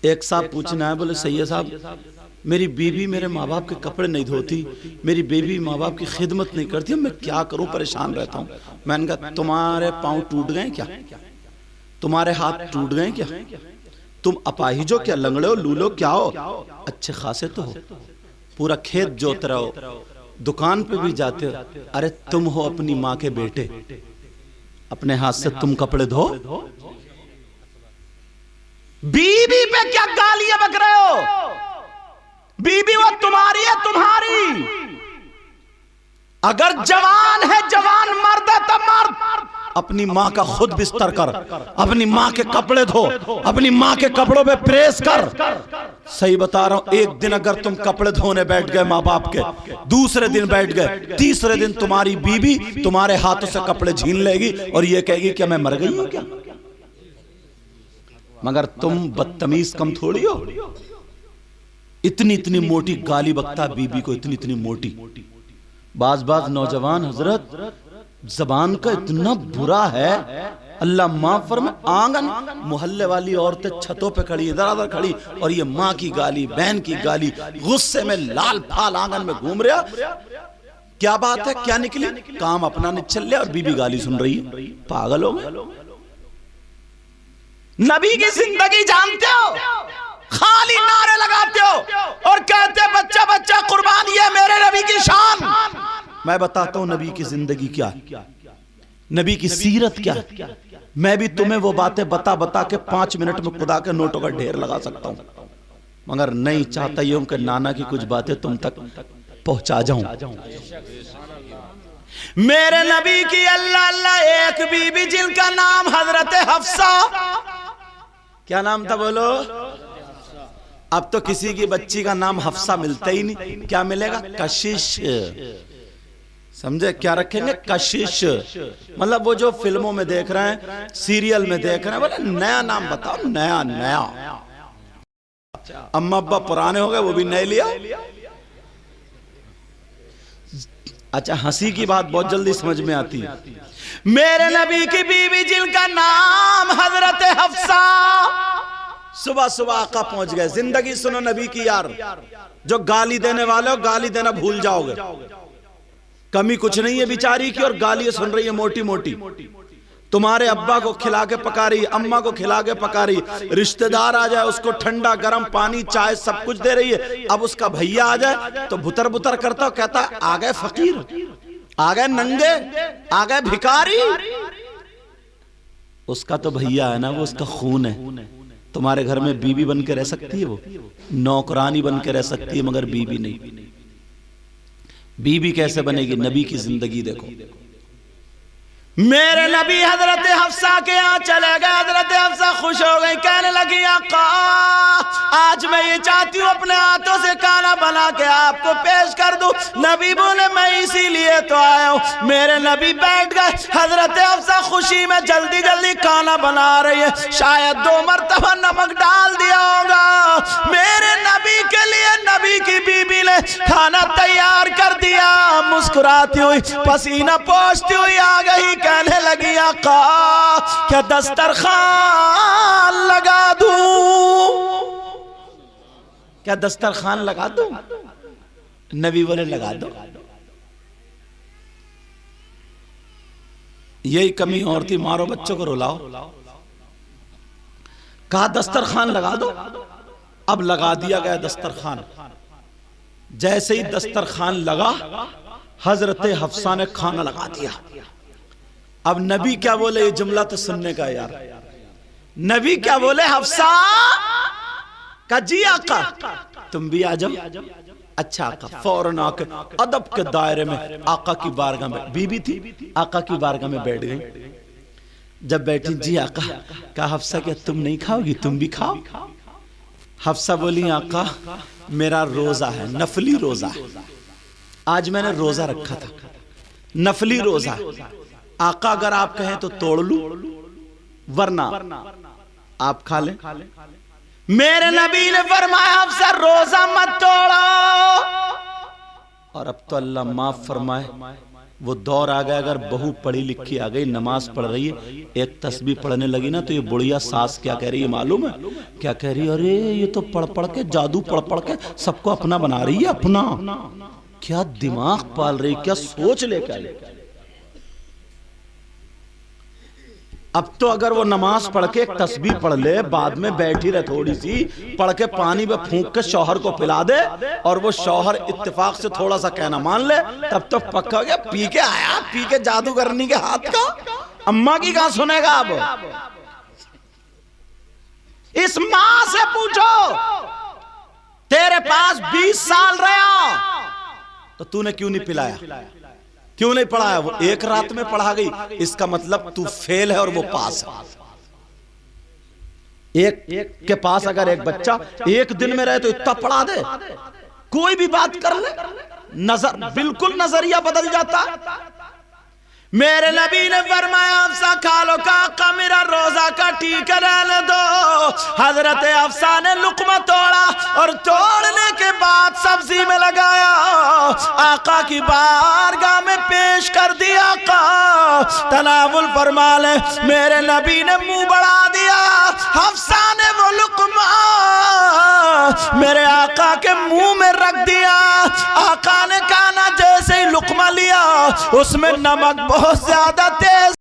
एक साहब पूछना है, बोले सैयद साहब मेरी बीवी मेरे माँ बाप के कपड़े नहीं धोती, मेरी बीवी माँ बाप की खिदमत नहीं करती, मैं क्या करूं, परेशान रहता हूं। मैंने कहा तुम्हारे पाँव टूट गए क्या, तुम्हारे हाथ टूट गए क्या, तुम अपाहिज हो क्या, लंगड़े हो, लूलो क्या हो, अच्छे खासे तो हो, पूरा खेत जोत रहे हो, दुकान पे भी जाते हो, अरे तुम हो अपनी माँ के बेटे, अपने हाथ से तुम कपड़े धो। बीबी पे क्या गालियां बक रहे हो, बीबी वो तुम्हारी है, तुम्हारी। अगर जवान है, जवान मर्द है तो मर्द अपनी माँ का खुद बिस्तर कर, अपनी माँ के कपड़े धो, अपनी माँ के कपड़ों पे प्रेस कर। सही बता रहा हूं, एक दिन अगर तुम कपड़े धोने बैठ गए माँ बाप के, दूसरे दिन बैठ गए, तीसरे दिन तुम्हारी बीबी तुम्हारे हाथों से कपड़े छीन लेगी और ये कहेगी क्या मैं मर गई हूं क्या। मगर तुम बदतमीज कम थोड़ी हो, इतनी इतनी मोटी गाली बकता बीबी को, इतनी इतनी मोटी। बाज नौजवान हजरत जबान का इतना बुरा है, अल्लाह माफ फरमाए। आंगन मोहल्ले वाली औरतें छतों पे खड़ी, इधर उधर खड़ी, और ये माँ की गाली, बहन की गाली, गुस्से में लाल फाल आंगन में घूम रहा। क्या बात है, क्या निकली, काम अपना नहीं चल रहा और बीबी गाली सुन रही है। पागल हो गए। नबी की जिंदगी जानते हो, खाली नारे लगाते हो और कहते बच्चा बच्चा कुर्बान, ये मेरे नबी की शान। मैं बताता हूं नबी की जिंदगी क्या है, नबी की सीरत क्या है। मैं भी तुम्हें वो बातें बता बता के 5 मिनट में खुदा के नोटों का ढेर लगा सकता हूं, मगर नहीं चाहता यूं कि नाना की कुछ बातें तुम तक पहुंचा जाऊं। मेरे नबी की अल्लाह अल्लाह एक बीबी जिनका नाम हजरत हफ्सा, क्या नाम था बोलो। अब तो किसी की बच्ची का नाम हफ्सा मिलता ही नहीं, क्या मिलेगा, कशिश। समझे, क्या रखेंगे, कशिश। मतलब वो जो फिल्मों में देख रहे हैं, सीरियल में देख रहे हैं, बोले नया नाम बताओ, नया नया। अम्मा अब्बा पुराने हो गए, वो भी नए लिया। अच्छा, हंसी की बात बहुत जल्दी समझ में आती है। मेरे नबी की बीवी जिनका नाम हजरत हफ्सा, सुबह सुबह आका पहुंच गए। जिंदगी सुनो नबी की यार, जो गाली देने वाले हो गाली देना भूल जाओगे। कमी कुछ नहीं है बेचारी की, और गालियां सुन रही है मोटी मोटी। तुम्हारे अब्बा को खिला के पका रही, अम्मा को खिला के पका रही, रिश्तेदार आ जाए उसको ठंडा गर्म पानी चाय सब कुछ दे रही है। अब उसका भैया आ जाए तो बुतर बुतर करता, कहता आ गए फकीर, आ गए नंगे, आ गए भिखारी। उसका तो भैया है ना, वो उसका खून है। तुम्हारे घर में बीबी बन के रह सकती है, वो नौकरानी बन के रह सकती है, मगर बीबी नहीं। बीबी कैसे बनेगी, नबी की जिंदगी देखो। मेरे नबी हजरत हफ्सा के यहाँ चले गए। हजरत हफ्सा खुश हो गई, कहने लगी आका आज मैं ये चाहती हूँ अपने हाथों से खाना बना के आपको पेश कर दूं। नबी बोले मैं इसीलिए तो आया हूँ। मेरे नबी बैठ गए। हजरत हफ्सा खुशी में जल्दी जल्दी खाना बना रही है, शायद 2 मरतबा नमक डाल दिया होगा। मेरे नबी के लिए नबी की बीबी ने खाना तैयार कर दिया। मुस्कुराती हुई पसीना पोंछती हुई आ गई, कहने लगी आका क्या दस्तरखान लगा दूं, क्या दस्तरखान लगा दूं। नबी बोले लगा दो। यही कमी और थी, मारो बच्चों को रुलाओ। कहा दस्तरखान लगा दो। अब लगा दिया गया दस्तरखान। जैसे ही दस्तरखान लगा, हजरत हफ्सा ने खाना लगा दिया। अब नबी क्या बोले, ये जुमला तो सुनने का यार। नबी क्या बोले, हफ्सा का जी आका तुम भी आ जाओ। अच्छा आका, फौरन आके अदब के दायरे में आका की बारगाह में, बीबी थी आका की बारगाह में बैठ गई। जब बैठी, जी आका। कहा हफ्सा क्या तुम नहीं खाओगी, तुम भी खाओ। हफ्सा बोली आका मेरा रोजा है, नफली रोजा है, आज मैंने रोजा रखा था, नफली रोजा। आका अगर आप कहें तो तोड़ लूं, वरना आप खा लें। मेरे नबी ने फरमाया हफ्सा रोजा मत तोड़ो। और अब तो अल्लाह माफ फरमाए, वो दौर आ गया, अगर बहू पढ़ी लिखी आ गई, नमाज पढ़ रही है, एक तस्बीह पढ़ने लगी ना, तो ये बुढ़िया सास क्या कह रही है मालूम है? क्या कह रही है? अरे ये तो पढ़ पढ़ के, जादू पढ़ पढ़ के सबको अपना बना रही है। अपना क्या दिमाग पाल रही, क्या सोच लेकर आई। अब तो अगर वो नमाज पढ़ के एक तस्बीह पढ़ ले, बाद में बैठी रहे थोड़ी सी, पढ़ के पानी में फूंक के शौहर को पिला दे, और वो शौहर इत्तेफाक से थोड़ा सा कहना मान ले, तब तो पक्का हो गया पी के आया, पी के जादू करने के हाथ का। अम्मा की कहां सुनेगा? अब इस मां से पूछो, तेरे पास 20 साल रहा तो तूने क्यों नहीं पिलाया, क्यों नहीं पढ़ाया? वो एक रात में पढ़ा गई, इसका मतलब तू फेल है और वो पास है। एक के पास अगर एक बच्चा एक दिन में रहे तो इतना पढ़ा दे, कोई भी बात कर ले, नजर बिल्कुल नजरिया बदल जाता। मेरे नबी ने फरमाया, अफसा खा लो का मेरा रोजा का ठीक रहने दो। हजरत अफसा ने लुकमा तोड़ा और तोड़ने के बाद सब्जी में लगाया, आका की बारगाह में पेश कर दिया। आका तनावुल फरमा ले। मेरे नबी ने मुंह बढ़ा दिया, हफ्सा ने वो लुकमा मेरे आका के मुंह में रख दिया। आका ने खाना जैसे ही लुकमा लिया, उसमें नमक बहुत ज्यादा तेज